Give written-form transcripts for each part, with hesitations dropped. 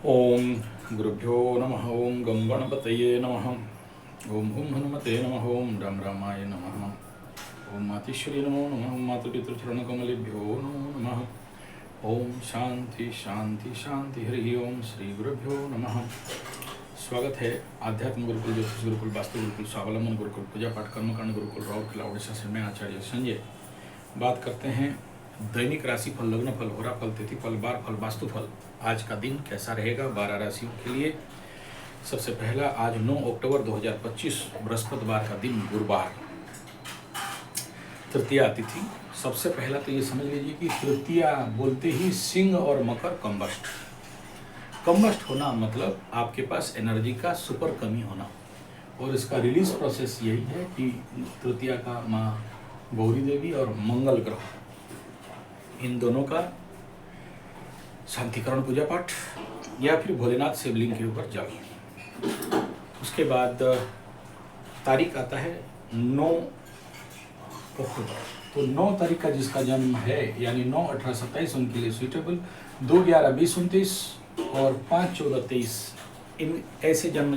ओम गुरुभ्यो नमः। ओम गं गणपतये नमः। ओम हुं हनुमते नमः। ओम राम रामाय नमः। ओम मातेश्वरी नमो नमः। ओम मातृपितृचरणकमलेभ्यो नमो नमः। ओम शांति शांति शांति। हरि ओम श्री गुरुभ्यो नमः। स्वागत है आध्यात्म गुरुकुल, ज्योतिष गुरुकुल, वास्तु गुरुकुल, स्वावलंबन गुरुकुल, पूजा पाठ कर्मकांड गुरुकुल, राउरकेला उड़ीसा से मैं आचार्य संजय बात करते हैं दैनिक राशि फल, लग्न फल, होरा फल, तिथि फल, बार फल, वास्तु फल। आज का दिन कैसा रहेगा 12 राशियों के लिए। सबसे पहला, आज 9 अक्टूबर 2025 बृहस्पतिवार का दिन, गुरुवार, तृतीया तिथि। सबसे पहला तो ये समझ लीजिए कि तृतीया बोलते ही सिंह और मकर कंबस्ट। कंबस्ट होना मतलब आपके पास एनर्जी का सुपर कमी होना, और इसका रिलीज प्रोसेस यही है कि तृतीया का माँ गौरी देवी और मंगल ग्रह, इन दोनों का शांतिकरण पूजा पाठ या फिर भोलेनाथ शिवलिंग के ऊपर जल। उसके बाद तारीख आता है 9 अक्टूबर। तो 9 तारीख का जिसका जन्म है, यानी 9-18-27 उनके लिए सुइटेबल, 2-11-20-29 और 5-14-23 इन ऐसे जन्म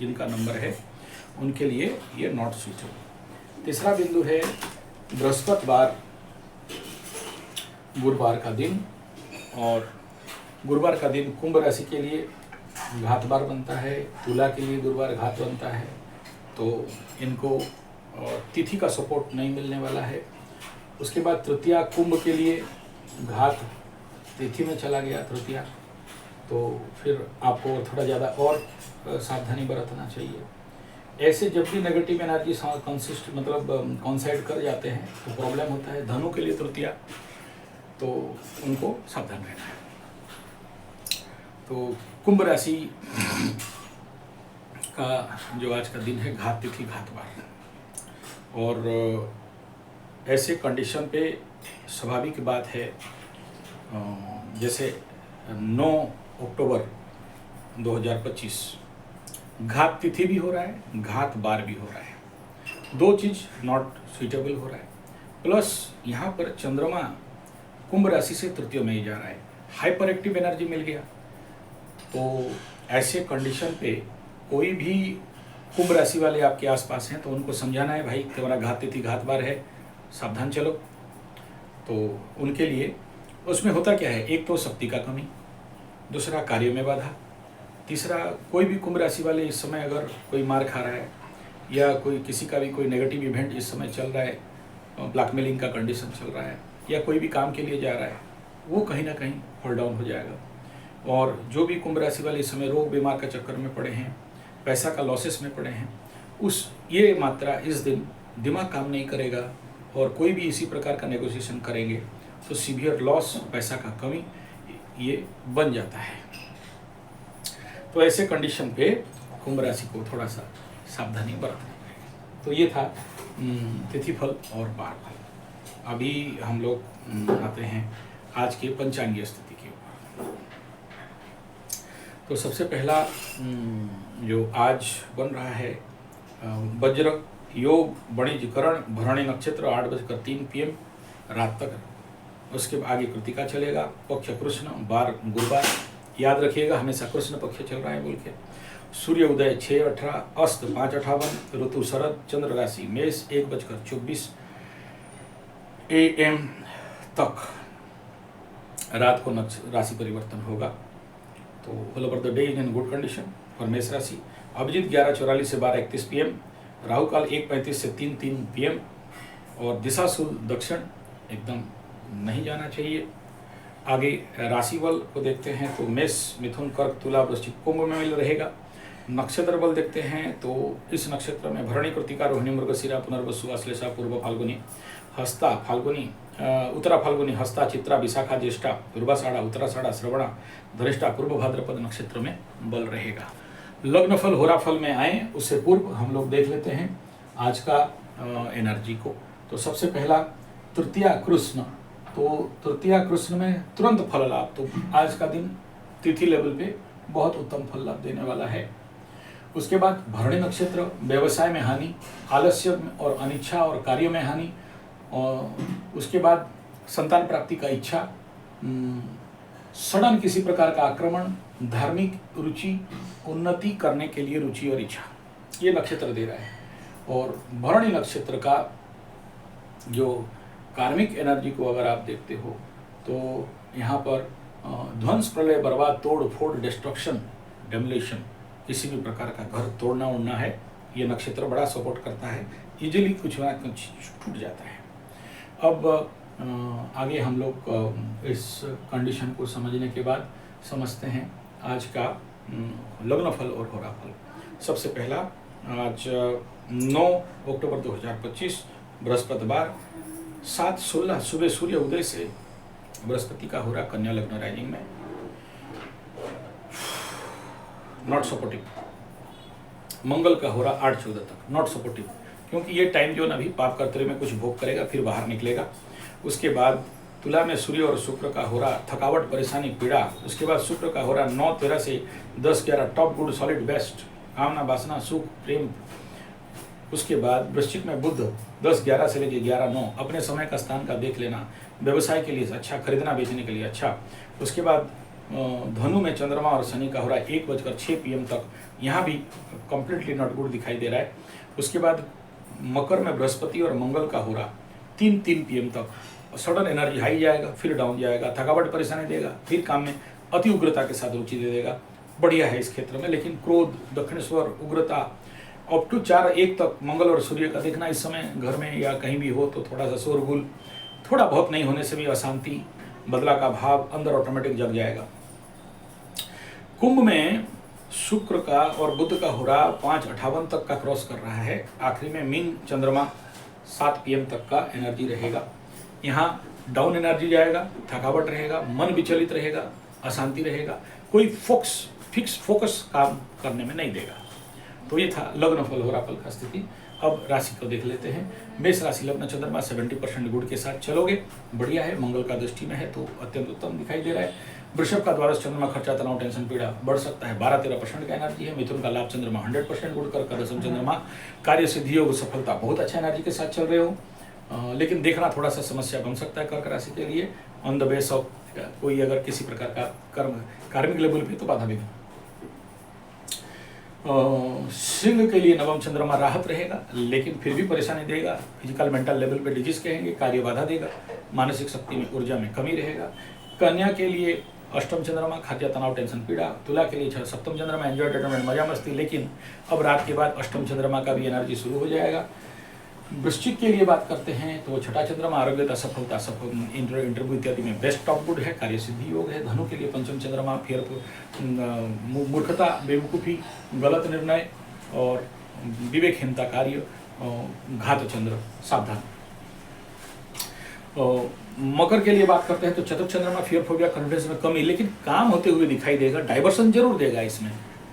जिनका नंबर है उनके लिए ये नॉट सुइटेबल। तीसरा बिंदु है बृहस्पतिवार, गुरुवार का दिन, और गुरुवार का दिन कुंभ राशि के लिए घातवार बनता है, तुला के लिए गुरुवार घात बनता है, तो इनको तिथि का सपोर्ट नहीं मिलने वाला है। उसके बाद तृतीया कुंभ के लिए घात तिथि में चला गया तृतीया, तो फिर आपको थोड़ा ज़्यादा और सावधानी बरतना चाहिए। ऐसे जब भी नेगेटिव एनर्जी कॉन्साइड कर जाते हैं तो प्रॉब्लम होता है। धनु के लिए तृतीया, तो उनको सावधान रहना है। तो कुंभ राशि का जो आज का दिन है, घात तिथि घातवार, और ऐसे कंडीशन पे स्वाभाविक बात है, जैसे 9 अक्टूबर 2025 घात तिथि भी हो रहा है, घात बार भी हो रहा है, दो चीज़ नॉट सुइटेबल हो रहा है। प्लस यहाँ पर चंद्रमा कुंभ राशि से तृतीय में ही जा रहा है, हाइपर एक्टिव एनर्जी मिल गया। तो ऐसे कंडीशन पे कोई भी कुंभ राशि वाले आपके आसपास हैं तो उनको समझाना है, भाई तुम्हारा घात तिथि घात बार है, सावधान चलो। तो उनके लिए उसमें होता क्या है, एक तो शक्ति का कमी, दूसरा कार्य में बाधा, तीसरा कोई भी कुंभ राशि वाले इस समय अगर कोई मार खा रहा है या कोई किसी का भी कोई नेगेटिव इवेंट इस समय चल रहा है, ब्लैकमेलिंग का कंडीशन चल रहा है, या कोई भी काम के लिए जा रहा है, वो कहीं ना कहीं होल्ड डाउन हो जाएगा। और जो भी कुंभ राशि वाले इस समय रोग बीमार का चक्कर में पड़े हैं, पैसा का लॉसेस में पड़े हैं, ये मात्रा इस दिन दिमाग काम नहीं करेगा, और कोई भी इसी प्रकार का नेगोशिएशन करेंगे तो सीवियर लॉस, पैसा का कमी ये बन जाता है। तो ऐसे कंडीशन पे कुंभ राशि को थोड़ा सा सावधानी बरतनी। तो ये था तिथि फल और बार फल। अभी हम लोग आते हैं आज के पंचांगीय स्थिति के ऊपर। तो सबसे पहला जो आज बन रहा है, वज्र योग, वाणिज्यकरण, भरणी नक्षत्र 8:03 PM रात तक। उसके आगे कृतिका चलेगा, पक्ष कृष्ण, बार गुरुवार, याद रखिएगा हमेशा कृष्ण पक्ष चल रहा है बोल के। सूर्य उदय 6:18, अस्त 5:58, ऋतु शरद, चंद्र राशि मेष 1:24 AM तक, रात को राशि परिवर्तन होगा। तो all over the day in good condition for मेष राशि। अभिजीत 11:44 से 12:31 PM, राहु काल 1:35 से 3:03 PM, और दिशा शुल दक्षिण, एकदम नहीं जाना चाहिए। आगे राशि बल को देखते हैं तो मेष, मिथुन, कर्क, तुला, वृश्चिक, कुंभ में मिल रहेगा। नक्षत्र बल देखते हैं तो इस नक्षत्र में भरणी, कृतिका, रोहिणी, मृगशिरा, पुनर्वसु, आश्लेषा, पूर्व फाल्गुनी, हस्ता फाल्गुनी, उत्तरा फाल्गुनी, हस्ता, चित्रा, विशाखा, ज्येष्ठा, पूर्वाषाढ़ा, उत्तराषाढ़ा, श्रवणा, धनिष्ठा, पूर्व भाद्रपद नक्षत्र में बल रहेगा। लग्न फल, होरा फल में आए उससे पूर्व हम लोग देख लेते हैं आज का एनर्जी को। तो सबसे पहला तृतीया कृष्ण, तो तृतीया कृष्ण में तुरंत फल लाभ। तो आज का दिन तिथि लेवल पे बहुत उत्तम फल लाभ देने वाला है। उसके बाद भरणी नक्षत्र, व्यवसाय में हानि, आलस्य और अनिच्छा और कार्य में हानि, और उसके बाद संतान प्राप्ति का इच्छा, सडन किसी प्रकार का आक्रमण, धार्मिक रुचि, उन्नति करने के लिए रुचि और इच्छा, ये नक्षत्र दे रहा है। और भरणी नक्षत्र का जो कार्मिक एनर्जी को अगर आप देखते हो तो यहाँ पर ध्वंस, प्रलय, बर्बाद, तोड़ फोड़, डिस्ट्रक्शन, डेमोलिशन, किसी भी प्रकार का घर तोड़ना उड़ना है, ये नक्षत्र बड़ा सपोर्ट करता है। इजीली कुछ ना कुछ टूट जाता है। अब आगे हम लोग इस कंडीशन को समझने के बाद समझते हैं आज का लग्नफल और होराफल। सबसे पहला, आज 9 अक्टूबर 2025 बृहस्पतिवार 7:16 सुबह सूर्य उदय से बृहस्पति का होरा कन्या लग्न राइजिंग में, नॉट सपोर्टिव। मंगल का होरा 8:14 तक नॉट सपोर्टिव, क्योंकि ये टाइम जो अभी पाप कर्तव्य में कुछ भोग करेगा, फिर बाहर निकलेगा। उसके बाद तुला में सूर्य और शुक्र का होरा थकावट, परेशानी, पीड़ा। उसके बाद शुक्र का होरा 9:13 से 10:11 टॉप, गुड, सॉलिड, बेस्ट, कामना, वासना, सुख, प्रेम। उसके बाद वृश्चिक में बुध 10:11 से लेकर 11:09 अपने समय का स्थान का देख लेना, व्यवसाय के लिए अच्छा, खरीदना बेचने के लिए अच्छा। उसके बाद धनु में चंद्रमा और शनि का होरा 1:06 PM तक, यहाँ भी कंप्लीटली नॉट गुड दिखाई दे रहा है। उसके बाद मकर में बृहस्पति और मंगल का होरा 3 PM तक, सडन एनर्जी हाई जाएगा, फिर डाउन जाएगा, थकावट, परेशानी देगा, फिर काम में अति उग्रता के साथ रुचि दे देगा। बढ़िया है इस क्षेत्र में, लेकिन क्रोध, दक्षिणेश्वर, उग्रता अप टू 4-1 तक मंगल और सूर्य का देखना इस समय घर में या कहीं भी हो तो थोड़ा सा शोरगुल, थोड़ा बहुत नहीं होने से भी अशांति, बदला का भाव अंदर ऑटोमेटिक जग जाएगा। कुंभ में शुक्र का और बुध का होरा 5:58 तक का क्रॉस कर रहा है। आखिरी में मीन चंद्रमा 7 PM तक का एनर्जी रहेगा। यहाँ डाउन एनर्जी जाएगा, थकावट रहेगा, मन विचलित रहेगा, अशांति रहेगा, कोई फिक्स फोकस काम करने में नहीं देगा। तो ये था लग्नफल होराफल का स्थिति। अब राशि को देख लेते हैं। मेष राशि लग्न चंद्रमा 70% गुड़ के साथ चलोगे, बढ़िया है। मंगल का दृष्टि में है तो अत्यंत उत्तम दिखाई दे रहा है। वृषभ का द्वादश चंद्रमा खर्चा, तनाव, टेंशन, पीड़ा बढ़ सकता है, 12-13% का एनर्जी है। मिथुन का लाभ चंद्रमा 100% गुड़ कर दशम चंद्रमा कार्य सिद्धि योग, सफलता, बहुत अच्छा एनर्जी के साथ चल रहे हो। लेकिन देखना थोड़ा सा समस्या बन सकता है कर्क राशि के लिए, ऑन द बेस ऑफ कोई अगर किसी प्रकार का कार्मिक लेवल पे तो बाधा भी। सिंह के लिए नवम चंद्रमा राहत रहेगा, लेकिन फिर भी परेशानी देगा। फिजिकल मेंटल लेवल पे डिजीज कहेंगे, कार्य बाधा देगा, मानसिक शक्ति में, ऊर्जा में कमी रहेगा। कन्या के लिए अष्टम चंद्रमा खाद्य, तनाव, टेंशन, पीड़ा। तुला के लिए सप्तम चंद्रमा एंजॉय, एंटरटेनमेंट, मजा मस्ती, लेकिन अब रात के बाद अष्टम चंद्रमा का भी एनर्जी शुरू हो जाएगा। वृश्चिक के लिए बात करते हैं तो छठा चंद्रमा आरोग्यता, सफलता, इंटरव्यू इत्यादि में बेस्ट टॉप गुड है, कार्य सिद्धि योग है। धनु के लिए पंचम चंद्रमा मूर्खता, बेवकूफ़ी, गलत निर्णय और विवेकहीनता कार्य, घात चंद्र, सावधान। मकर के लिए बात करते हैं तो चतुर्थ चंद्रमा फियर फोबिया, कॉन्फिडेंस में कमी, लेकिन काम होते हुए दिखाई देगा। डाइवर्सन जरूर देगा इसमें,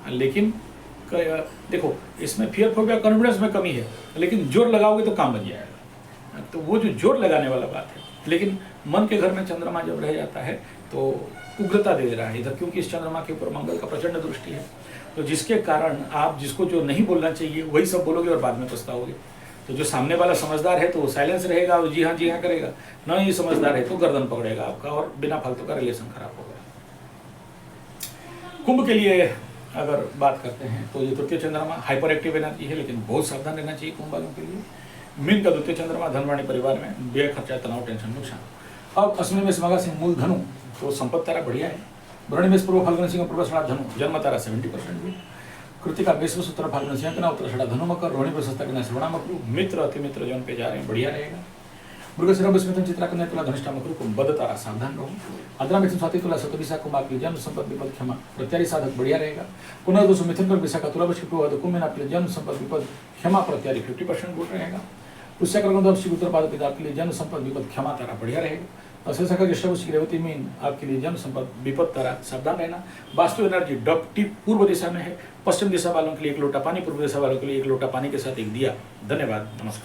लेकिन देखो इसमें फियर फोबिया, कॉन्फिडेंस में कमी है, लेकिन जोर लगाओगे तो काम बन जाएगा। तो वो जो जोर लगाने वाला बात है, लेकिन मन के घर में चंद्रमा जब रह जाता है तो उग्रता दे रहा है इधर, क्योंकि इस चंद्रमा के ऊपर मंगल का प्रचंड दृष्टि है। तो जिसके कारण आप जिसको जो नहीं बोलना चाहिए वही सब बोलोगे और बाद में पछताओगे। तो जो सामने वाला समझदार है तो वो साइलेंस रहेगा और जी हाँ करेगा, न ही समझदार है तो गर्दन पकड़ेगा आपका और बिना फालतू का रिलेशन खराब होगा। कुंभ के लिए अगर बात करते हैं तो ये तृतीय चंद्रमा हाइपर एक्टिव एनर्जी है, लेकिन बहुत सावधान रहना चाहिए कुंभ वालों के लिए। मीन का द्वितीय चंद्रमा धनवाणी परिवार में व्यय, खर्चा, तनाव, टेंशन, नुकसान। अब अश्विनी में मघा सिंह मूल धनु तो संपत्ति तारा बढ़िया है। भरणी में पूर्व फाल्गुन सिंह पूर्व षड़ा धनु जन्म तारा 70% भी। कृतिका विश्व सूत्र फाल्गुन सिंह का उत्तर षड़ा धनु मकर, रोहिणी प्रशस्ता के श्रवणा मकरू, मित्र अति मित्र जौन पे जा रहे हैं बढ़िया रहेगा। मृगशिरा मिथुन चित्रा कन्या तुला धनिष्ठा मकरू को बद तारा सावधान रहो। आद्रा मिथुन स्वाति तुला सतविशा को आपके जन्म संपत्ति विपद क्षमा प्रत्यारी साधक बढ़िया रहेगा। पुनर्दोष मिथुन पर विशाखा तुला वृश्चिक कुंभ में आपके जन्म संपत्ति विपद क्षमा प्रत्यारी 50% गुण रहेगा। पुष्य उत्तर पाद पिता आपके लिए जन्म संपत्ति विपद क्षमा तारा बढ़िया रहेगा। अशेष का ज्येष्ठ रेवती मीन आपके लिए जन्म संपत्ति विपद तारा सावधान रहना। वास्तु एनर्जी डब टिप पूर्व दिशा में है। पश्चिम दिशा वालों के लिए 1 लोटा पानी, पूर्व दिशा वालों के लिए 1 लोटा पानी के साथ एक दिया। धन्यवाद, नमस्कार।